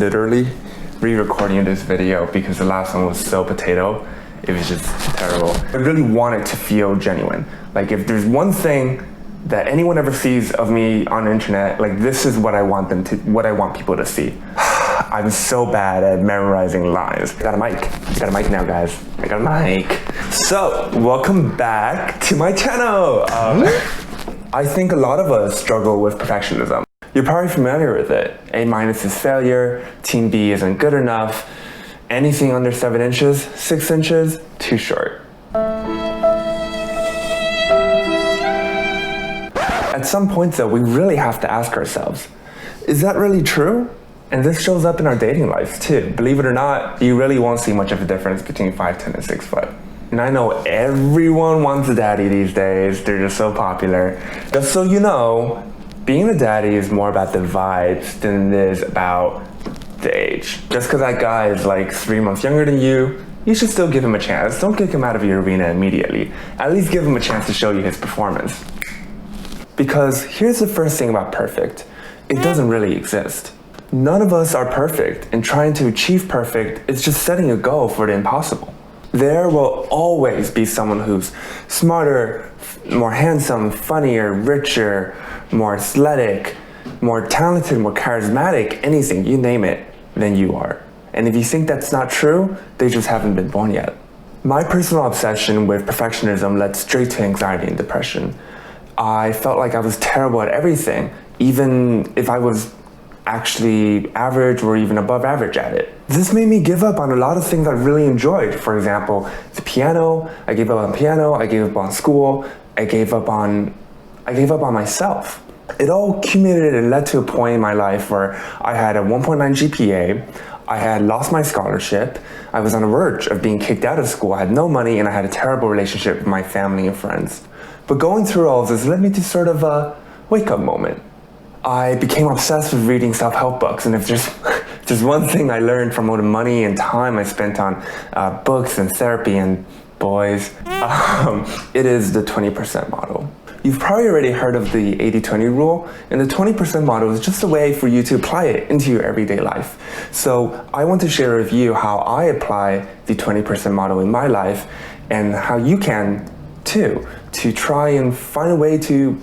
literally re-recording this video because the last one was so potato. It was just terrible. I really want it to feel genuine. Like if there's one thing that anyone ever sees of me on the internet, like this is what I want people to see. I'm so bad at memorizing lines. I got a mic now, guys. I got a mic. So, welcome back to my channel. I think a lot of us struggle with perfectionism. You're probably familiar with it. A- is failure, team B isn't good enough, anything under 7 inches, 6 inches, too short. At some point though, we really have to ask ourselves, is that really true? And this shows up in our dating life too. Believe it or not, you really won't see much of a difference between 5'10" and 6 foot. And I know everyone wants a daddy these days. They're just so popular. Just so you know, being a daddy is more about the vibes than it is about the age. Just because that guy is like 3 months younger than you, you should still give him a chance. Don't kick him out of your arena immediately. At least give him a chance to show you his performance. Because here's the first thing about perfect. It doesn't really exist. None of us are perfect, and trying to achieve perfect is just setting a goal for the impossible. There will always be someone who's smarter, more handsome, funnier, richer, more athletic, more talented, more charismatic, anything, you name it, than you are. And if you think that's not true, they just haven't been born yet. My personal obsession with perfectionism led straight to anxiety and depression. I felt like I was terrible at everything, even if I was actually average or even above average at it. This made me give up on a lot of things I really enjoyed. For example, the piano. I gave up on piano, I gave up on school, I gave up on myself. It all accumulated and led to a point in my life where I had a 1.9 GPA, I had lost my scholarship, I was on the verge of being kicked out of school, I had no money, and I had a terrible relationship with my family and friends. But going through all of this led me to sort of a wake-up moment. I became obsessed with reading self-help books, and if there's one thing I learned from all the money and time I spent on books and therapy and boys, it is the 20% model. You've probably already heard of the 80-20 rule, and the 20% model is just a way for you to apply it into your everyday life. So I want to share with you how I apply the 20% model in my life and how you can too, to try and find a way to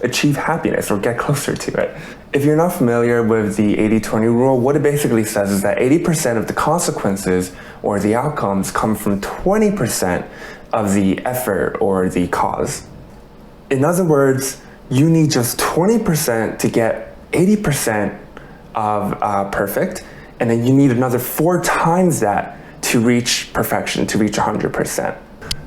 achieve happiness or get closer to it. If you're not familiar with the 80-20 rule, what it basically says is that 80% of the consequences or the outcomes come from 20% of the effort or the cause. In other words, you need just 20% to get 80% of perfect, and then you need another 4 times that to reach perfection, to reach 100%.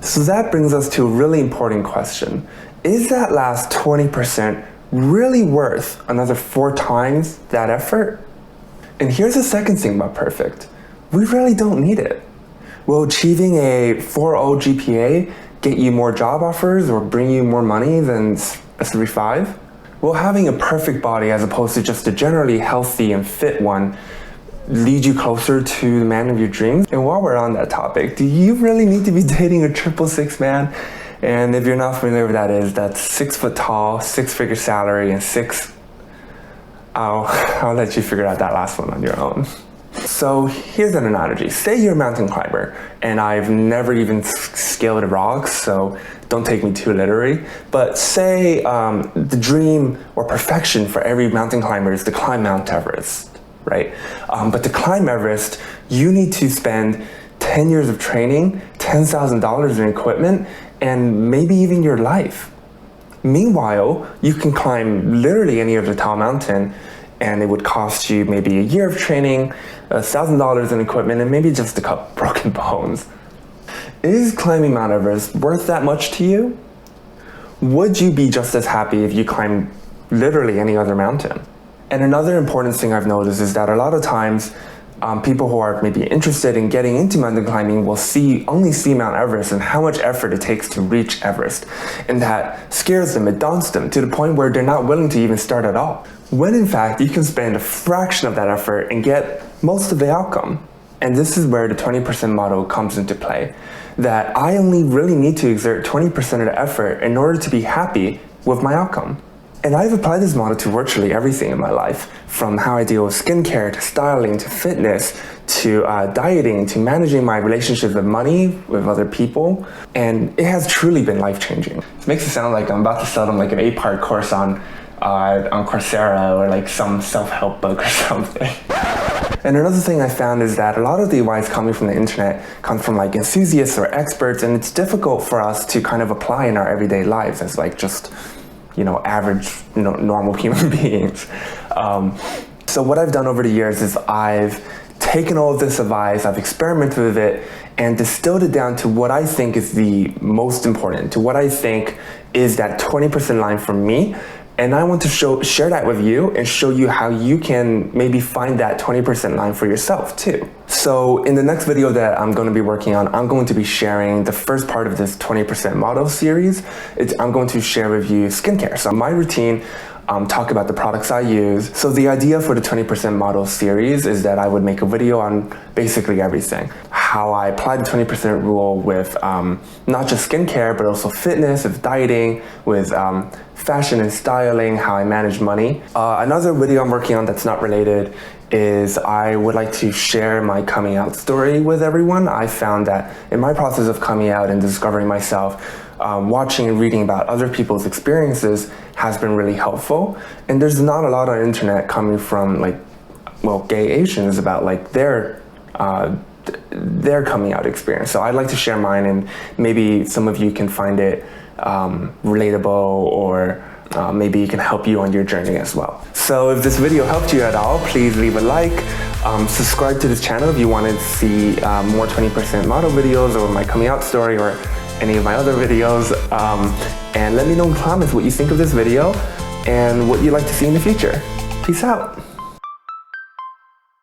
So that brings us to a really important question. Is that last 20% really worth another 4 times that effort? And here's the second thing about perfect. We really don't need it. Will achieving a 4.0 GPA get you more job offers or bring you more money than a 3.5? Will having a perfect body as opposed to just a generally healthy and fit one lead you closer to the man of your dreams? And while we're on that topic, do you really need to be dating a 666 man? And if you're not familiar with that, that's 6 foot tall, 6-figure salary, and I'll let you figure out that last one on your own. So here's an analogy. Say you're a mountain climber, and I've never even scaled rocks, so don't take me too literally. But say the dream or perfection for every mountain climber is to climb Mount Everest, right? But to climb Everest, you need to spend 10 years of training, $10,000 in equipment, and maybe even your life. Meanwhile, you can climb literally any other tall mountain, and it would cost you maybe a year of training, $1,000 in equipment, and maybe just a couple broken bones. Is climbing Mount Everest worth that much to you? Would you be just as happy if you climbed literally any other mountain? And another important thing I've noticed is that a lot of times, people who are maybe interested in getting into mountain climbing will only see Mount Everest and how much effort it takes to reach Everest. And that scares them, it daunts them to the point where they're not willing to even start at all. When in fact, you can spend a fraction of that effort and get most of the outcome. And this is where the 20% model comes into play. That I only really need to exert 20% of the effort in order to be happy with my outcome. And I've applied this model to virtually everything in my life, from how I deal with skincare, to styling, to fitness, to dieting, to managing my relationships with money, with other people. And it has truly been life-changing. It makes it sound like I'm about to sell them like an 8-part course on Coursera or like some self-help book or something. And another thing I found is that a lot of the advice coming from the internet comes from like enthusiasts or experts, and it's difficult for us to kind of apply in our everyday lives as like just, average, normal human beings. So what I've done over the years is I've taken all of this advice, I've experimented with it, and distilled it down to what I think is the most important, to what I think is that 20% line for me. And I want to share that with you and show you how you can maybe find that 20% line for yourself too. So in the next video that I'm going to be working on, I'm going to be sharing the first part of this 20% model series. I'm going to share with you skincare. So my routine, talk about the products I use. So the idea for the 20% model series is that I would make a video on basically everything. How I apply the 20% rule with not just skincare, but also fitness, with dieting, with fashion and styling, how I manage money. Another video I'm working on that's not related is I would like to share my coming out story with everyone. I found that in my process of coming out and discovering myself, watching and reading about other people's experiences has been really helpful. And there's not a lot on the internet coming from gay Asians about like their coming out experience. So I'd like to share mine, and maybe some of you can find it relatable, or maybe it can help you on your journey as well. So if this video helped you at all, please leave a like, subscribe to this channel if you want to see more 20% model videos, or my coming out story, or any of my other videos, and let me know in the comments what you think of this video and what you'd like to see in the future. Peace out.